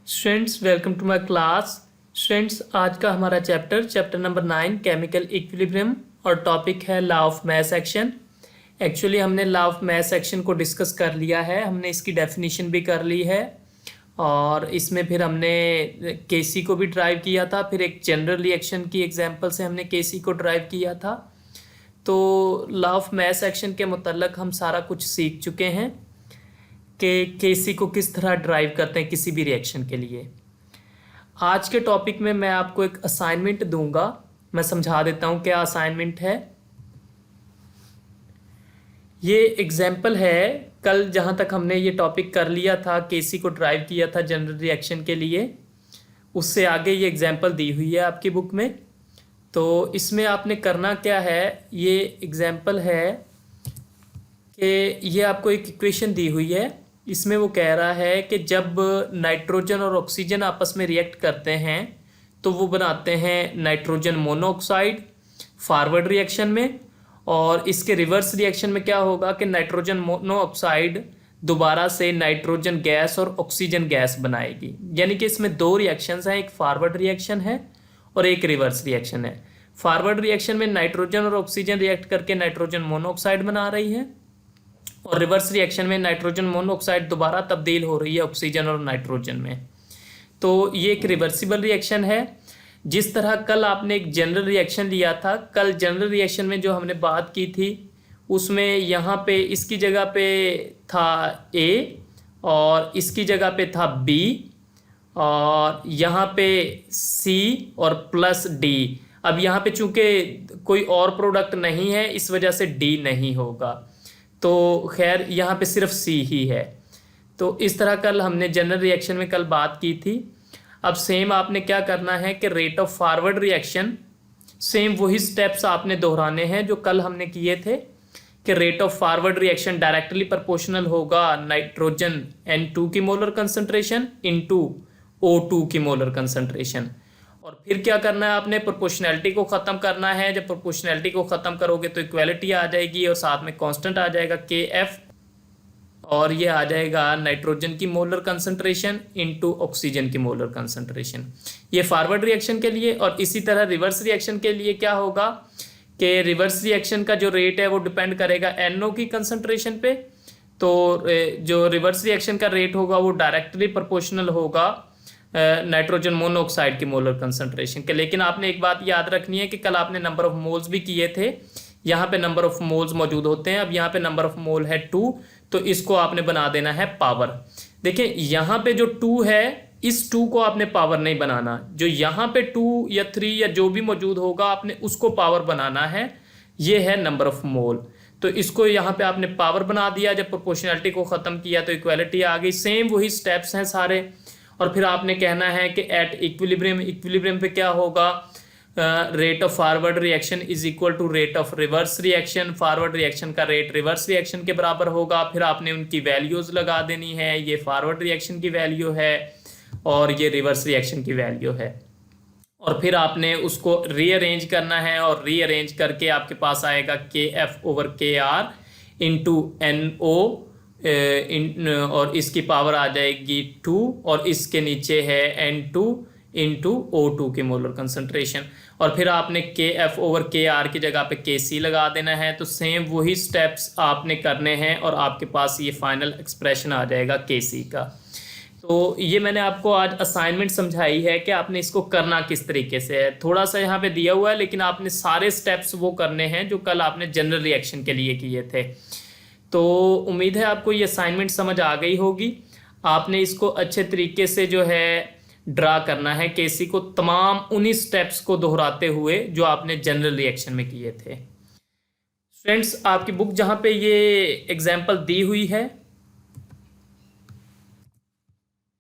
Students welcome to my class. Students आज का हमारा चैप्टर नंबर 9 केमिकल इक्विलिब्रियम और टॉपिक है law of mass action. Actually हमने लॉ ऑफ मास एक्शन को डिस्कस कर लिया है, हमने इसकी डेफिनेशन भी कर ली है और इसमें फिर हमने केसी को भी ड्राइव किया था, फिर एक जनरल रिएक्शन की एग्जांपल से हमने केसी को ड्राइव किया था। तो लॉ ऑफ मास एक्शन के मुतल्लक हम सारा कुछ सीख चुके हैं कि केसी को किस तरह ड्राइव करते हैं किसी भी रिएक्शन के लिए। आज के टॉपिक में मैं आपको एक असाइनमेंट दूंगा, मैं समझा देता हूं क्या असाइनमेंट है। ये एग्जाम्पल है, कल जहां तक हमने ये टॉपिक कर लिया था, केसी को ड्राइव किया था जनरल रिएक्शन के लिए, उससे आगे ये एग्जाम्पल दी हुई है आपकी बुक में। तो इसमें आपने करना क्या है, ये एग्जाम्पल है कि ये आपको एक इक्वेशन दी हुई है। इसमें वो कह रहा है कि जब नाइट्रोजन और ऑक्सीजन आपस में रिएक्ट करते हैं तो वो बनाते हैं नाइट्रोजन मोनोऑक्साइड फॉरवर्ड रिएक्शन में, और इसके रिवर्स रिएक्शन में क्या होगा कि नाइट्रोजन मोनोऑक्साइड दोबारा से नाइट्रोजन गैस और ऑक्सीजन गैस बनाएगी। यानी कि इसमें दो रिएक्शंस हैं, एक फॉरवर्ड रिएक्शन है और एक रिवर्स रिएक्शन है। फॉरवर्ड रिएक्शन में नाइट्रोजन और ऑक्सीजन रिएक्ट करके नाइट्रोजन मोनोऑक्साइड बना रही है, और रिवर्स रिएक्शन में नाइट्रोजन मोनोऑक्साइड दोबारा तब्दील हो रही है ऑक्सीजन और नाइट्रोजन में। तो ये एक रिवर्सिबल रिएक्शन है। जिस तरह कल आपने एक जनरल रिएक्शन लिया था, कल जनरल रिएक्शन में जो हमने बात की थी उसमें यहाँ पे इसकी जगह पे था ए और इसकी जगह पे था बी और यहाँ पे सी और प्लस डी। अब यहाँ पे चूंकि कोई और प्रोडक्ट नहीं है इस वजह से डी नहीं होगा, तो खैर यहाँ पे सिर्फ सी ही है। तो इस तरह कल हमने जनरल रिएक्शन में कल बात की थी। अब सेम आपने क्या करना है कि rate of forward reaction, same वही स्टेप्स आपने दोहराने हैं जो कल हमने किए थे कि rate of forward reaction directly proportional होगा नाइट्रोजन N2 की मोलर कंसंट्रेशन इनटू O2 की मोलर कंसंट्रेशन। और फिर क्या करना है, आपने प्रोपोर्शनैलिटी को ख़त्म करना है। जब प्रोपोर्शनैलिटी को ख़त्म करोगे तो इक्वालिटी आ जाएगी और साथ में कांस्टेंट आ जाएगा KF, और ये आ जाएगा नाइट्रोजन की मोलर कंसंट्रेशन इनटू ऑक्सीजन की मोलर कंसंट्रेशन। ये फॉरवर्ड रिएक्शन के लिए। और इसी तरह रिवर्स रिएक्शन के लिए क्या होगा कि रिवर्स रिएक्शन का जो रेट है वो डिपेंड करेगा NO की कंसंट्रेशन पे। तो जो रिवर्स रिएक्शन का रेट होगा वो डायरेक्टली प्रोपोर्शनल होगा नाइट्रोजन मोनोऑक्साइड की मोलर कंसंट्रेशन के। लेकिन आपने एक बात याद रखनी है कि कल आपने नंबर ऑफ मोल्स भी किए थे, यहाँ पे नंबर ऑफ मोल्स मौजूद होते हैं। अब यहाँ पे नंबर ऑफ मोल है 2, तो इसको आपने बना देना है पावर। देखिए यहाँ पे जो 2 है, इस 2 को आपने पावर नहीं बनाना, जो यहाँ पे 2 या 3 या जो भी मौजूद होगा आपने उसको पावर बनाना है। ये है नंबर ऑफ मोल, तो इसको यहाँ पे आपने पावर बना दिया। जब प्रोपोर्शनैलिटी को ख़त्म किया तो इक्वालिटी आ गई। सेम वही स्टेप्स हैं सारे। और फिर आपने कहना है कि एट इक्विलिब्रियम, इक्विलिब्रियम पे क्या होगा, rate of forward reaction is equal to rate of reverse reaction. Forward reaction का रेट रिवर्स रिएक्शन के बराबर होगा। फिर आपने उनकी वैल्यूज लगा देनी है, ये फॉरवर्ड रिएक्शन की वैल्यू है और ये रिवर्स रिएक्शन की वैल्यू है। और फिर आपने उसको रीअरेंज करना है, और रीअरेंज करके आपके पास आएगा KF over KR into NO और इसकी पावर आ जाएगी 2, और इसके नीचे है N2 इंटू O2 की मोलर कंसंट्रेशन। और फिर आपने KF ओवर KR की जगह पे KC लगा देना है। तो सेम वही स्टेप्स आपने करने हैं और आपके पास ये फाइनल एक्सप्रेशन आ जाएगा KC का। तो ये मैंने आपको आज असाइनमेंट समझाई है कि आपने इसको करना किस तरीके से है। थोड़ा सा यहाँ पे दिया हुआ है लेकिन आपने सारे स्टेप्स वो करने हैं जो कल आपने जनरल रिएक्शन के लिए किए थे। तो उम्मीद है आपको ये असाइनमेंट समझ आ गई होगी। आपने इसको अच्छे तरीके से जो है ड्रा करना है केसी को, तमाम उन्हीं स्टेप्स को दोहराते हुए जो आपने जनरल रिएक्शन में किए थे। फ्रेंड्स आपकी बुक जहां पे ये एग्जाम्पल दी हुई है,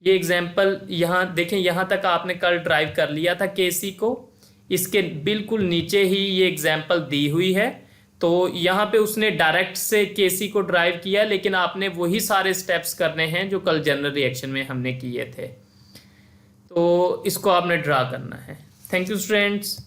ये एग्जाम्पल यहाँ देखें, यहाँ तक आपने कल ड्राइव कर लिया था केसी को। इसके बिल्कुल नीचे ही ये एग्जाम्पल दी हुई है। तो यहाँ पे उसने डायरेक्ट से केसी को ड्राइव किया, लेकिन आपने वही सारे स्टेप्स करने हैं जो कल जनरल रिएक्शन में हमने किए थे। तो इसको आपने ड्रा करना है। Thank you students.